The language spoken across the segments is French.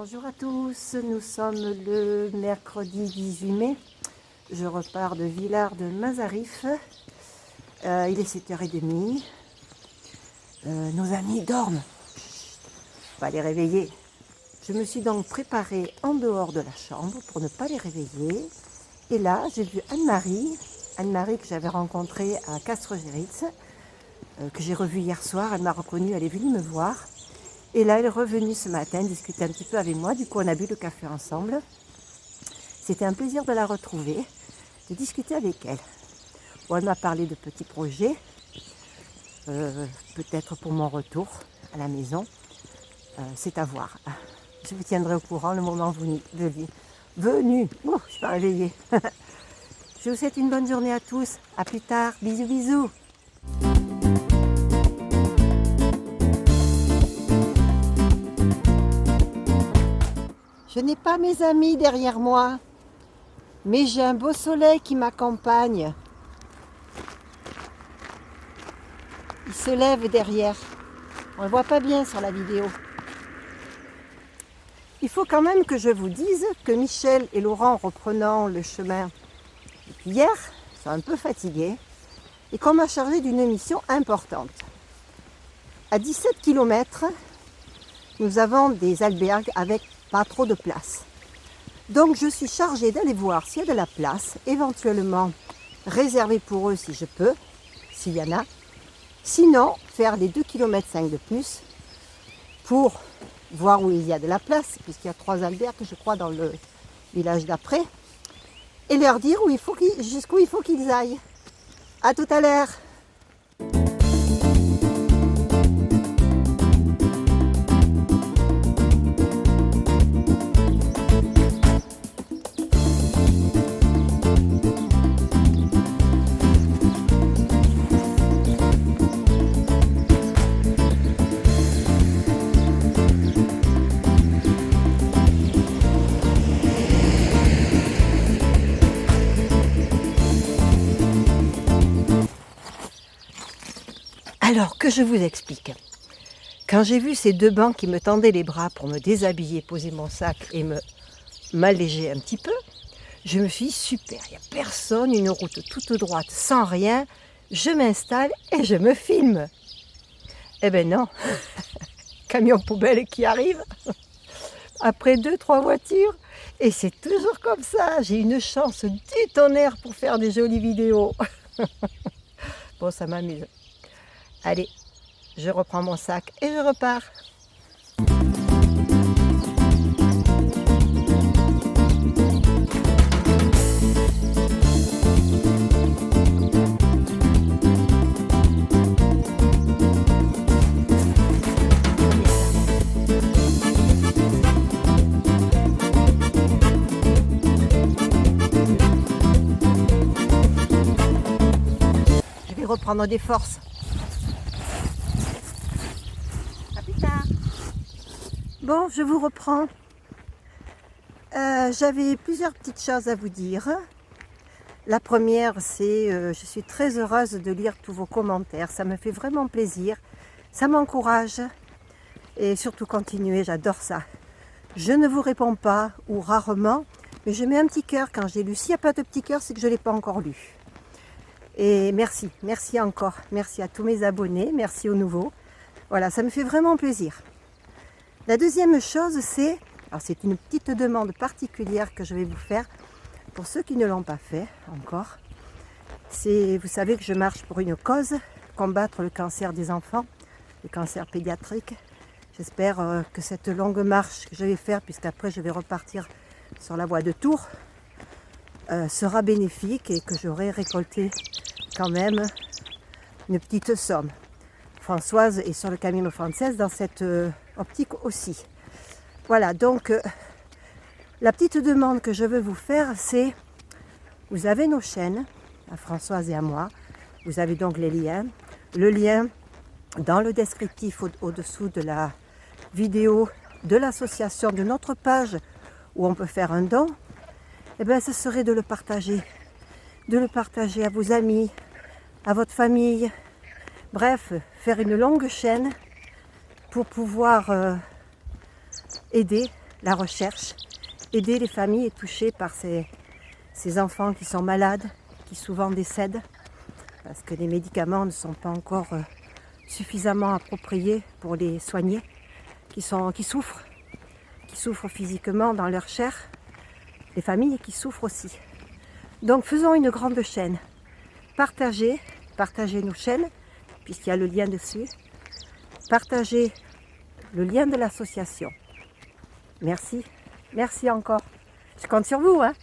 Bonjour à tous, nous sommes le mercredi 18 mai. Je repars de Villars de Mazarif. Il est 7h30. Nos amis dorment. On va les réveiller. Je me suis donc préparée en dehors de la chambre pour ne pas les réveiller. Et là, j'ai vu Anne-Marie que j'avais rencontrée à Castres-Géritz, que j'ai revue hier soir. Elle m'a reconnue, elle est venue me voir. Et là, elle est revenue ce matin discuter un petit peu avec moi. Du coup, on a bu le café ensemble. C'était un plaisir de la retrouver, de discuter avec elle. Bon, elle m'a parlé de petits projets, peut-être pour mon retour à la maison. C'est à voir. Je vous tiendrai au courant le moment venu. Oh, je suis pas réveillée. Je vous souhaite une bonne journée à tous. À plus tard. Bisous, bisous. Je n'ai pas mes amis derrière moi, mais j'ai un beau soleil qui m'accompagne. Il se lève derrière. On ne le voit pas bien sur la vidéo. Il faut quand même que je vous dise que Michel et Laurent, reprenant le chemin depuis hier, sont un peu fatigués et qu'on m'a chargé d'une mission importante. À 17 km, nous avons des albergues avec pas trop de place. Donc je suis chargée d'aller voir s'il y a de la place, éventuellement réserver pour eux si je peux, s'il y en a. Sinon, faire les 2,5 km de plus pour voir où il y a de la place, puisqu'il y a 3 albergues, je crois, dans le village d'après, et leur dire jusqu'où il faut qu'ils aillent. À tout à l'heure. Alors que je vous explique. Quand j'ai vu ces deux bancs qui me tendaient les bras pour me déshabiller, poser mon sac et m'alléger un petit peu, je me suis dit super, il n'y a personne, une route toute droite, sans rien, je m'installe et je me filme. Eh ben non, camion poubelle qui arrive, après 2-3 voitures, et c'est toujours comme ça, j'ai une chance du tonnerre pour faire des jolies vidéos. Bon, ça m'amuse. Allez, je reprends mon sac et je repars. Je vais reprendre des forces. Bon, je vous reprends. J'avais plusieurs petites choses à vous dire. La première, c'est je suis très heureuse de lire tous vos commentaires. Ça me fait vraiment plaisir. Ça m'encourage. Et surtout, continuez, j'adore ça. Je ne vous réponds pas, ou rarement, mais je mets un petit cœur quand j'ai lu. S'il n'y a pas de petit cœur, c'est que je ne l'ai pas encore lu. Et merci encore. Merci à tous mes abonnés, merci aux nouveaux. Voilà, ça me fait vraiment plaisir. La deuxième chose, c'est une petite demande particulière que je vais vous faire pour ceux qui ne l'ont pas fait encore. Vous savez que je marche pour une cause, combattre le cancer des enfants, le cancer pédiatrique. J'espère que cette longue marche que je vais faire, puisqu'après je vais repartir sur la voie de Tours, sera bénéfique et que j'aurai récolté quand même une petite somme. Françoise est sur le Camino Frances dans cette optique aussi. Voilà, donc la petite demande que je veux vous faire, c'est, vous avez nos chaînes, à Françoise et à moi, vous avez donc les liens. Le lien dans le descriptif au-dessous de la vidéo de l'association, de notre page où on peut faire un don, eh bien, ce serait de le partager à vos amis, à votre famille. Bref, faire une longue chaîne pour pouvoir aider la recherche, aider les familles touchées par ces enfants qui sont malades, qui souvent décèdent, parce que les médicaments ne sont pas encore suffisamment appropriés pour les soigner, qui souffrent physiquement dans leur chair, les familles qui souffrent aussi. Donc faisons une grande chaîne, partagez nos chaînes, puisqu'il y a le lien dessus, partagez le lien de l'association. Merci, merci encore. Je compte sur vous, hein.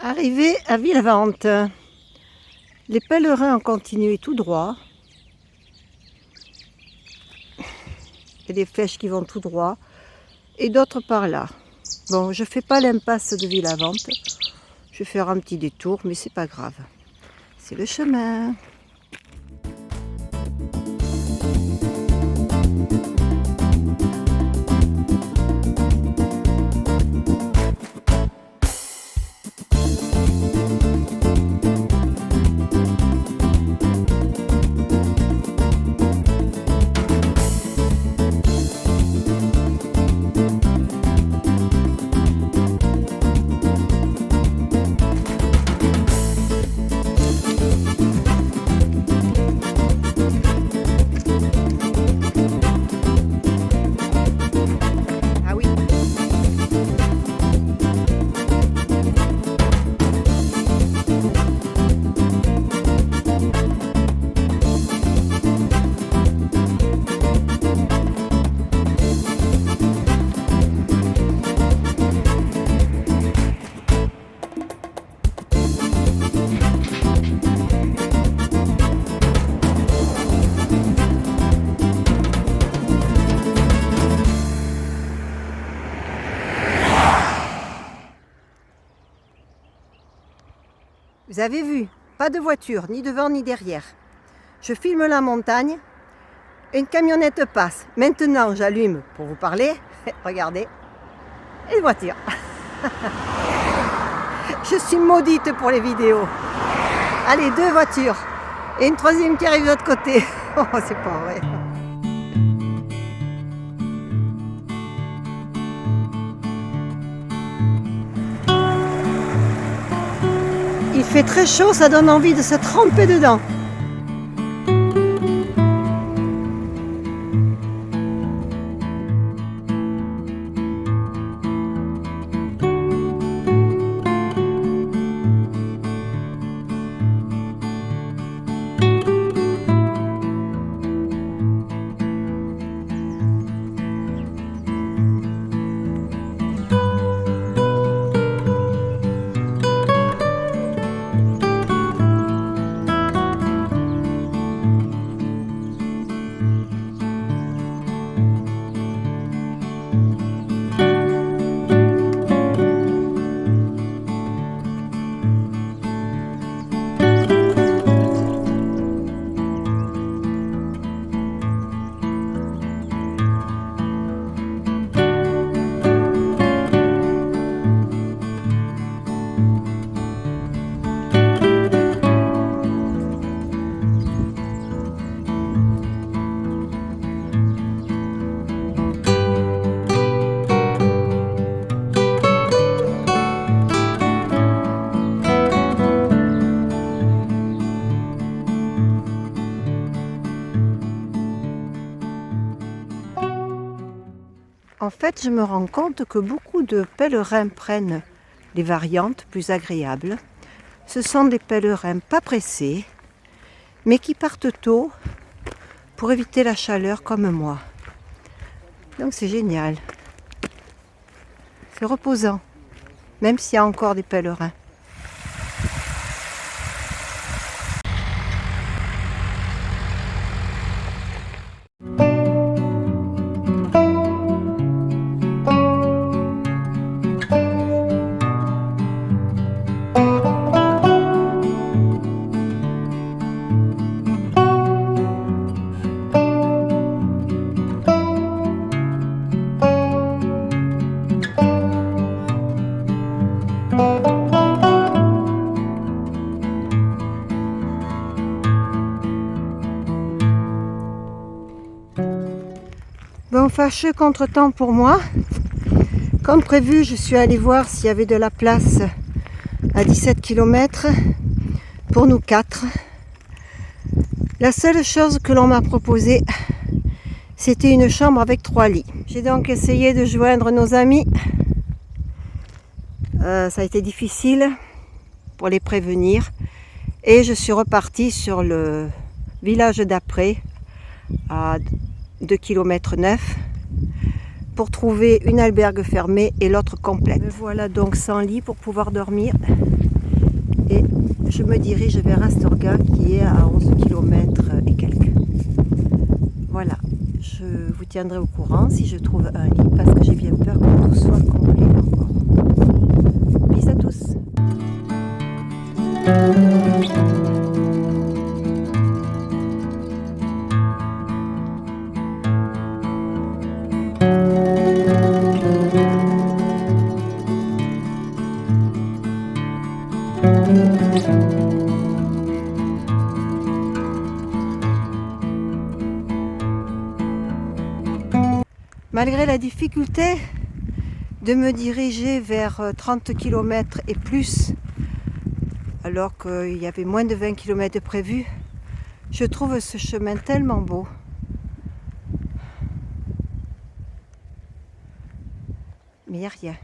Arrivé à Villavente, les pèlerins ont continué tout droit. Il y a des flèches qui vont tout droit et d'autres par là. Bon, je ne fais pas l'impasse de Villavente, je vais faire un petit détour, mais c'est pas grave. C'est le chemin. Vous avez vu, pas de voiture, ni devant ni derrière. Je filme la montagne, une camionnette passe. Maintenant, j'allume pour vous parler. Regardez, une voiture. Je suis maudite pour les vidéos. Allez, 2 voitures. Et une troisième qui arrive de l'autre côté. Oh, c'est pas vrai. Il fait très chaud, ça donne envie de se tremper dedans. En fait, je me rends compte que beaucoup de pèlerins prennent les variantes plus agréables. Ce sont des pèlerins pas pressés, mais qui partent tôt pour éviter la chaleur comme moi. Donc c'est génial. C'est reposant, même s'il y a encore des pèlerins. Bon, fâcheux contretemps pour moi. Comme prévu, je suis allée voir s'il y avait de la place à 17 km pour nous 4. La seule chose que l'on m'a proposée, c'était une chambre avec 3 lits. J'ai donc essayé de joindre nos amis. Ça a été difficile pour les prévenir. Et je suis repartie sur le village d'après, à 2 km 9, pour trouver une albergue fermée et l'autre complète. Me voilà donc sans lit pour pouvoir dormir. Et je me dirige vers Astorga qui est à 11 km et quelques. Voilà, je vous tiendrai au courant si je trouve un lit parce que j'ai bien peur que tout soit complet encore. Bisous à tous. Malgré la difficulté de me diriger vers 30 km et plus, alors qu'il y avait moins de 20 km de prévu, je trouve ce chemin tellement beau. Mais il n'y a rien.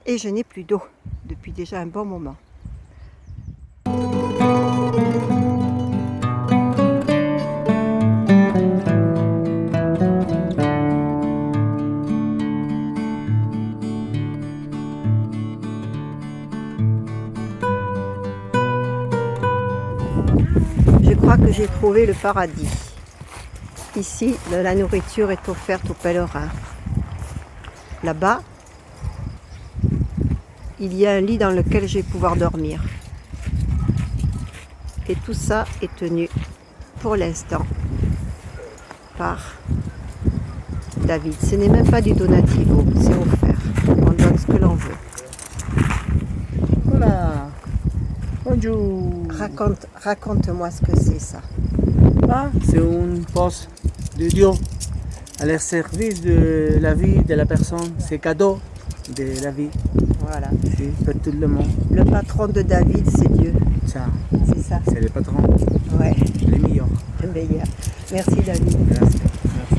Et je n'ai plus d'eau depuis déjà un bon moment. Je crois que j'ai trouvé le paradis. Ici, la nourriture est offerte aux pèlerins. Là-bas, il y a un lit dans lequel je vais pouvoir dormir. Et tout ça est tenu pour l'instant par David. Ce n'est même pas du donativo, c'est offert. On donne ce que l'on veut. Voilà. Bonjour. Raconte-moi ce que c'est ça. Ah, c'est un poste de Dieu à leur service de la vie de la personne. C'est cadeau de la vie. Voilà. C'est pour tout le monde. Le patron de David, c'est Dieu. Ça, C'est ça. c'est le patron. Ouais, Les meilleurs. le meilleur. Merci David. Merci. Merci.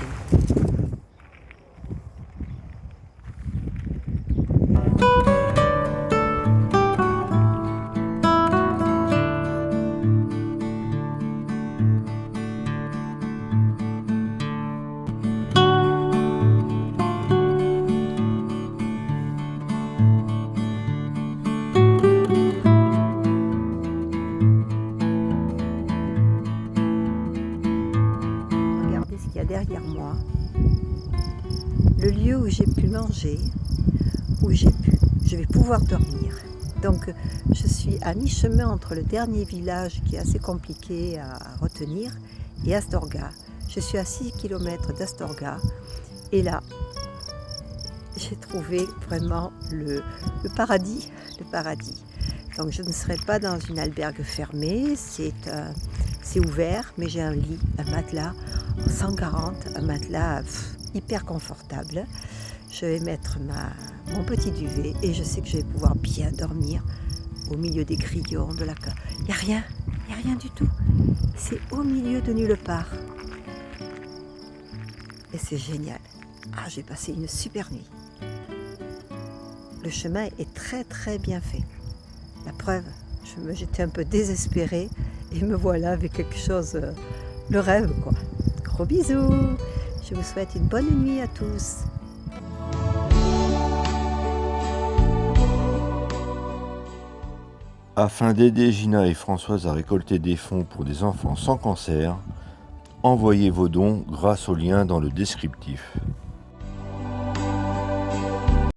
Regardez ce qu'il y a derrière moi. Le lieu où j'ai pu manger, où je vais pouvoir dormir. Donc je suis à mi-chemin entre le dernier village qui est assez compliqué à retenir et Astorga. Je suis à 6 km d'Astorga et là j'ai trouvé vraiment le paradis, le paradis. Donc je ne serai pas dans une albergue fermée, c'est ouvert, mais j'ai un lit, un matelas en 140, un matelas hyper confortable. Je vais mettre mon petit duvet et je sais que je vais pouvoir bien dormir au milieu des grillons, de la cave. Il n'y a rien du tout. C'est au milieu de nulle part. Et c'est génial. Ah, j'ai passé une super nuit. Le chemin est très très bien fait. La preuve, j'étais un peu désespérée et me voilà avec quelque chose, le rêve quoi. Gros bisous. Je vous souhaite une bonne nuit à tous. Afin d'aider Gina et Françoise à récolter des fonds pour des enfants sans cancer, envoyez vos dons grâce au lien dans le descriptif.